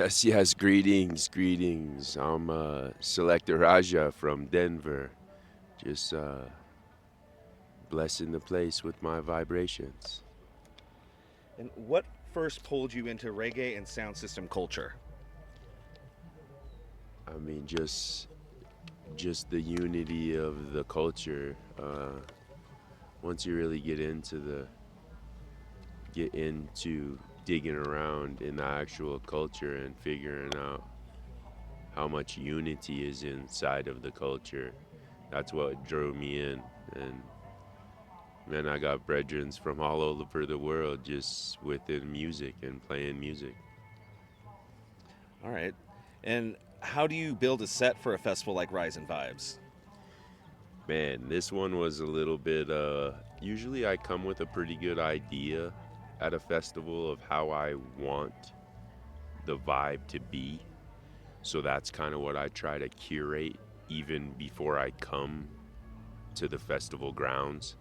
Yes, yes, greetings, greetings. I'm Selekta Razja from Denver, just blessing the place with my vibrations. And what first pulled you into reggae and sound system culture? I mean, just the unity of the culture. Once you really get into digging around in the actual culture and figuring out how much unity is inside of the culture, that's what drew me in. And man, I got brethrens from all over the world just within music and playing music. All right. And how do you build a set for a festival like Rise and Vibes? Man, this one was a little bit usually I come with a pretty good idea at a festival of how I want the vibe to be. So that's kind of what I try to curate even before I come to the festival grounds.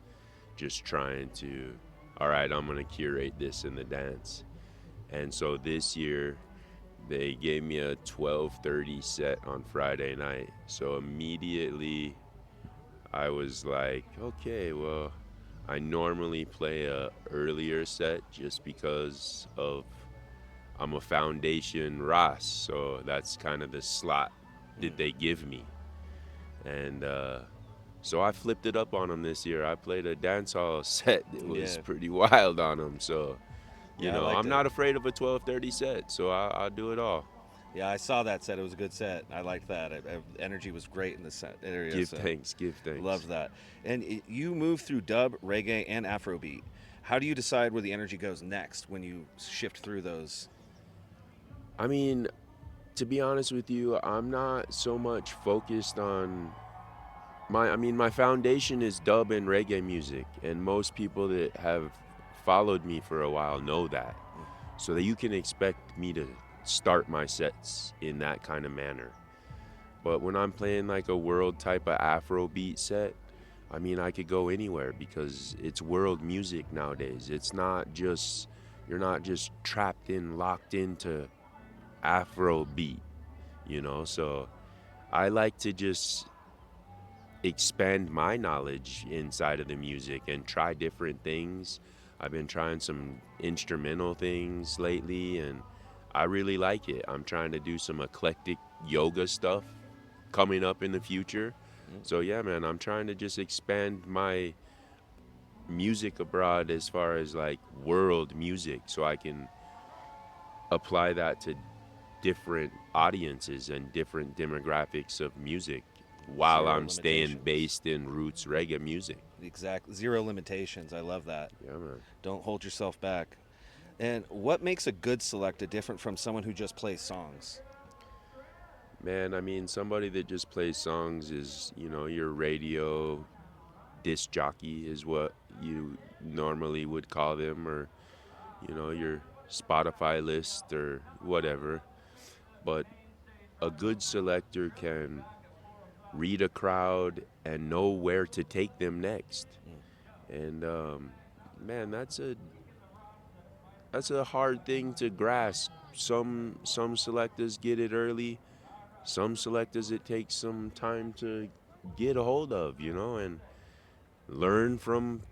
Just trying to, all right, I'm going to curate this in the dance. And so this year they gave me a 12:30 set on Friday night. So immediately I was like, okay, well, I normally play a earlier set just because of I'm a foundation Ross, so that's kind of the slot that they give me. And so I flipped it up on them this year. I played a dancehall set that was Yeah. pretty wild on them. So, Yeah, I liked I'm it. not afraid of a 12:30 set, so I'll do it all. Yeah, I saw that set. It was a good set. I liked that. Energy was great in the set area, Give so thanks, give thanks. loved that. And you move through dub, reggae, and Afrobeat. How do you decide where the energy goes next when you shift through those? I mean, to be honest with you, I'm not so much focused on my foundation is dub and reggae music, and most people that have followed me for a while know that. So that you can expect me to start my sets in that kind of manner. But when I'm playing like a world type of Afro beat set, I mean, I could go anywhere because it's world music nowadays. It's not just, you're not just trapped in, locked into Afro beat, So I like to just expand my knowledge inside of the music and try different things. I've been trying some instrumental things lately and I really like it. I'm trying to do some eclectic yoga stuff coming up in the future. Mm. So yeah, man, I'm trying to just expand my music abroad as far as like world music so I can apply that to different audiences and different demographics of music while Zero I'm staying limitations. based in roots reggae music. Exactly. Zero limitations. I love that. Yeah, man. Don't hold yourself back. And what makes a good selector different from someone who just plays songs? Man, I mean, somebody that just plays songs is, your radio disc jockey is what you normally would call them, or, your Spotify list or whatever. But a good selector can read a crowd and know where to take them next. Mm. And man, that's a hard thing to grasp. Some selectors get it early. Some selectors it takes some time to get a hold of, and learn from.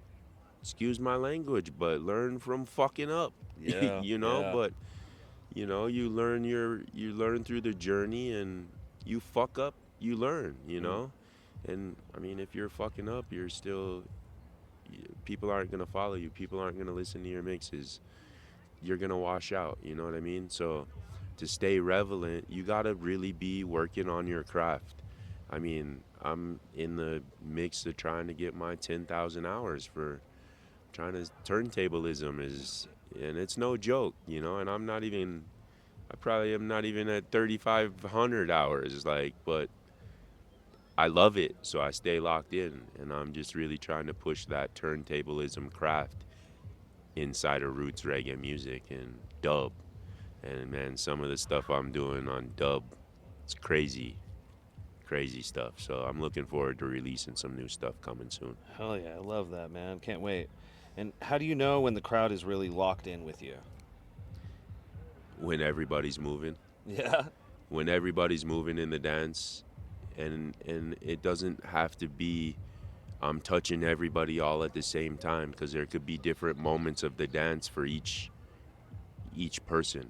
Excuse my language, but learn from fucking up, Yeah, yeah. But you learn through the journey, and you fuck up, you learn. Mm. And I mean, if you're fucking up, you're still people aren't gonna follow you. People aren't gonna listen to your mixes. You're gonna wash out. You know what I mean? So to stay relevant, you gotta really be working on your craft. I mean, I'm in the mix of trying to get my 10,000 hours for trying to turntablism is, and it's no joke, and I probably am not even at 3,500 hours, like, but I love it, so I stay locked in, and I'm just really trying to push that turntablism craft inside of roots reggae music and dub. And man, some of the stuff I'm doing on dub, it's crazy, crazy stuff. So I'm looking forward to releasing some new stuff coming soon. Hell yeah, I love that, man. Can't wait. And how do you know when the crowd is really locked in with you? When everybody's moving. Yeah. when everybody's moving in the dance, and it doesn't have to be I'm touching everybody all at the same time, because there could be different moments of the dance for each person.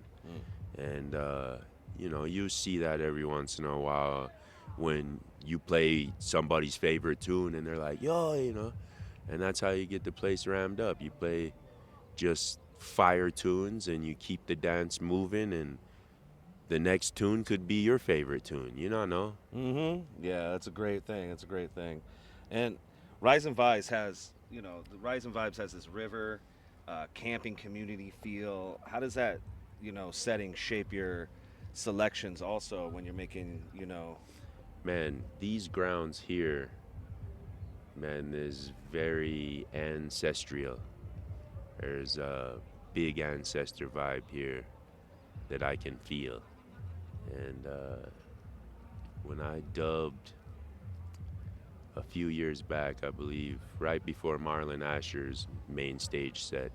Mm. And you see that every once in a while when you play somebody's favorite tune and they're like, yo, and that's how you get the place rammed up. You play just fire tunes and you keep the dance moving, and the next tune could be your favorite tune. You don't know. Mm-hmm. Yeah, that's a great thing. That's a great thing. And Rise and Vibes has, the Rise and Vibes has this river, camping community feel. How does that, setting shape your selections also when you're making. Man, these grounds here, man, is very ancestral. There's a big ancestor vibe here that I can feel. And when I dubbed a few years back, I believe, right before Marlon Asher's main stage set,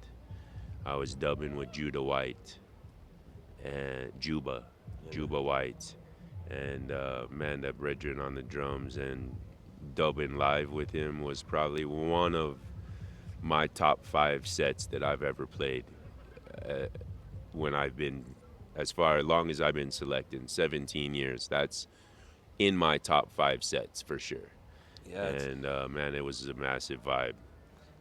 I was dubbing with Judah White and Yeah. Juba White, and man, that brethren on the drums, and dubbing live with him was probably one of my top 5 sets that I've ever played. Uh, when I've been, as far long as I've been selecting, 17 years, that's in my top 5 sets for sure. Yeah, it's And man, it was a massive vibe.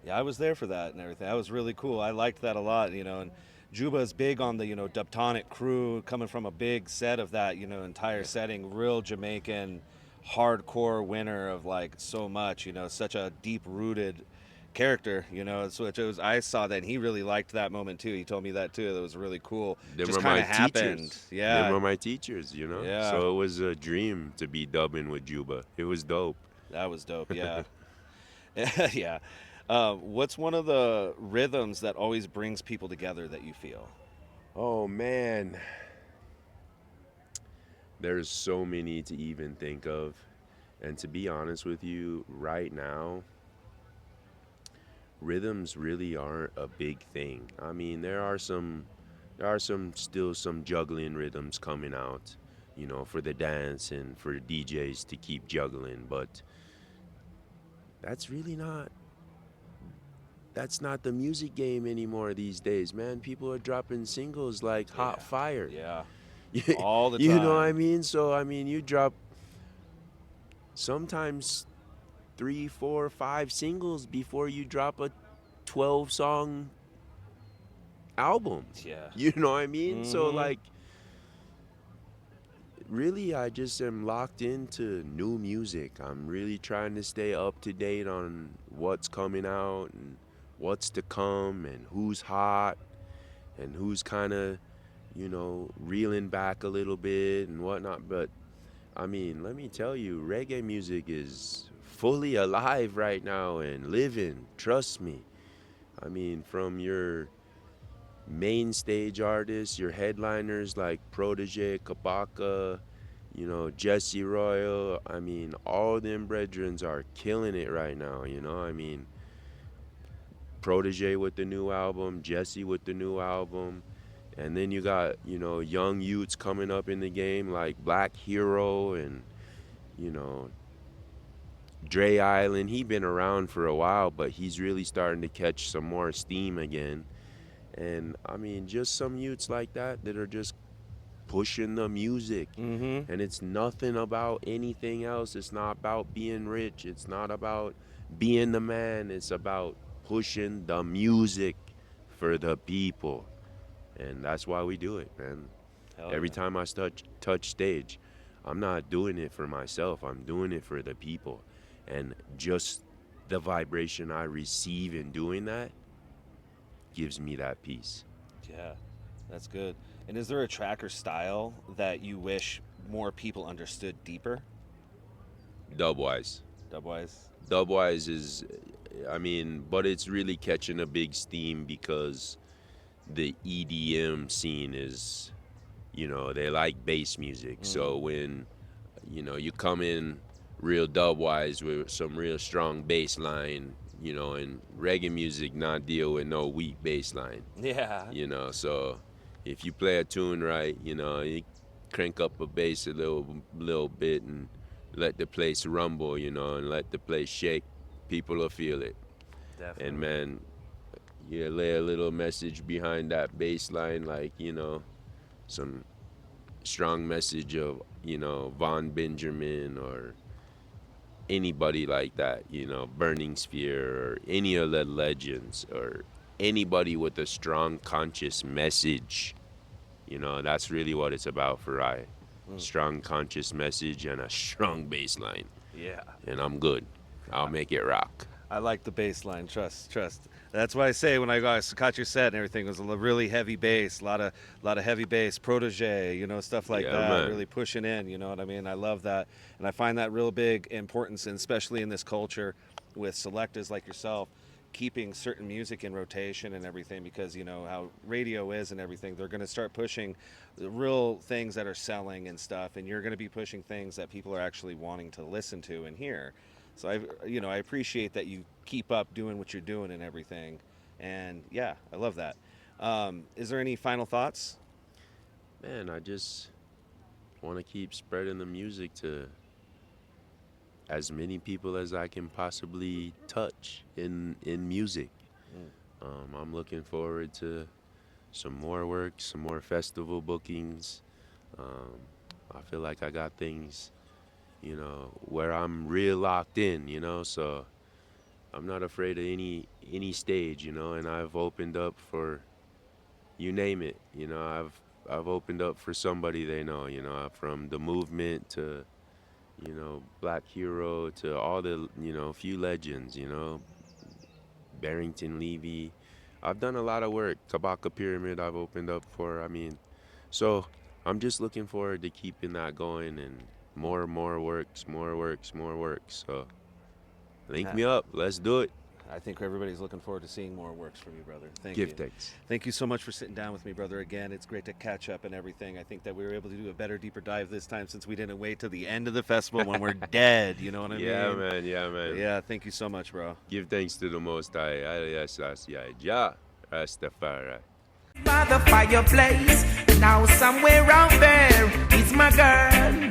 Yeah, I was there for that and everything. That was really cool. I liked that a lot. And Juba is big on the, Dubtonic crew, coming from a big set of that, entire Yeah. setting, real Jamaican hardcore winner of like so much, such a deep rooted character. So it was, I saw that and he really liked that moment too. He told me that too. That was really cool. Them Just were kind my of happened. teachers. Them Yeah. were my teachers. Yeah. So it was a dream to be dubbing with Juba. It was dope. That was dope. Yeah. Yeah. What's one of the rhythms that always brings people together that you feel? Oh man, there's so many to even think of. And to be honest with you, right now, rhythms really aren't a big thing. I mean, there are still some juggling rhythms coming out, for the dance and for DJs to keep juggling, but that's really not that's not the music game anymore these days, man. People are dropping singles like hot Yeah. fire. Yeah. you All the you know what I time. mean? So I mean, you drop sometimes 3, 4, 5 singles before you drop a 12-song album. Yeah. You know what I mean? So Mm-hmm. like, really, I just am locked into new music. I'm really trying to stay up to date on what's coming out and what's to come and who's hot and who's kind of, reeling back a little bit and whatnot. But I mean, let me tell you, reggae music is fully alive right now and living. Trust me. I mean, from your main stage artists, your headliners like Protege, Kabaka, Jesse Royal. I mean, all them brethrens are killing it right now. I mean, Protege with the new album, Jesse with the new album. And then you got, young youths coming up in the game like Black Hero and, you know, Dre Island. He been around for a while, but he's really starting to catch some more steam again. And I mean, just some youths like that are just pushing the music. Mm-hmm. And it's nothing about anything else. It's not about being rich. It's not about being the man. It's about pushing the music for the people. And that's why we do it, man. Hell Every yeah. time I touch stage, I'm not doing it for myself. I'm doing it for the people. And just the vibration I receive in doing that gives me that peace. Yeah. That's good. And is there a track or style that you wish more people understood deeper? Dubwise. Dubwise. Dubwise is, I mean, but it's really catching a big steam because the EDM scene is, they like bass music. Mm. So when, you come in real dubwise with some real strong bass line, and reggae music not deal with no weak bass line, Yeah. So if you play a tune right, crank up a bass a little bit and let the place rumble, you know, and let the place shake. People will feel it. And Definitely. man, you lay a little message behind that bass line, like, you know, some strong message of, you know, Von Benjamin or anybody like that, you know, Burning Spear or any of the legends or anybody with a strong conscious message. You know, that's really what it's about for I. Mm. Strong conscious message and a strong bass line. Yeah. And I'm good. I'll make it rock. I like the bass line. Trust, trust. That's why I say when I caught your set and everything, it was a really heavy bass, a lot of heavy bass, protege, stuff like Yeah, that. man. Really pushing in. You know what I mean? I love that, and I find that real big importance, and especially in this culture, with selectors like yourself, keeping certain music in rotation and everything, because you know how radio is and everything. They're going to start pushing the real things that are selling and stuff, and you're going to be pushing things that people are actually wanting to listen to and hear. So I appreciate that you keep up doing what you're doing and everything, and yeah, I love that. Is there any final thoughts? Man, I just want to keep spreading the music to as many people as I can possibly touch in music. Mm. I'm looking forward to some more work, some more festival bookings. Um, I feel like I got things, you know, where I'm real locked in, you know, so I'm not afraid of any stage, you know, and I've opened up for you name it, you know, I've opened up for somebody they know, you know, from the movement to, you know, Black Hero to all the, you know, few legends, you know, Barrington Levy. I've done a lot of work. Kabaka Pyramid I've opened up for. I mean, so I'm just looking forward to keeping that going and more works, more works, more works. So link Uh, me up. Let's do it. I think everybody's looking forward to seeing more works from you, brother. Thank Give you. thanks. Thank you so much for sitting down with me, brother. Again, it's great to catch up and everything. I think that we were able to do a better, deeper dive this time since we didn't wait till the end of the festival when we're dead. You know what I Yeah, mean? man. Yeah, But man. yeah, thank you so much, bro. Give thanks to the Most High. Yes, yeah, Jah Rastafari. By the fireplace, now somewhere out there is my girl.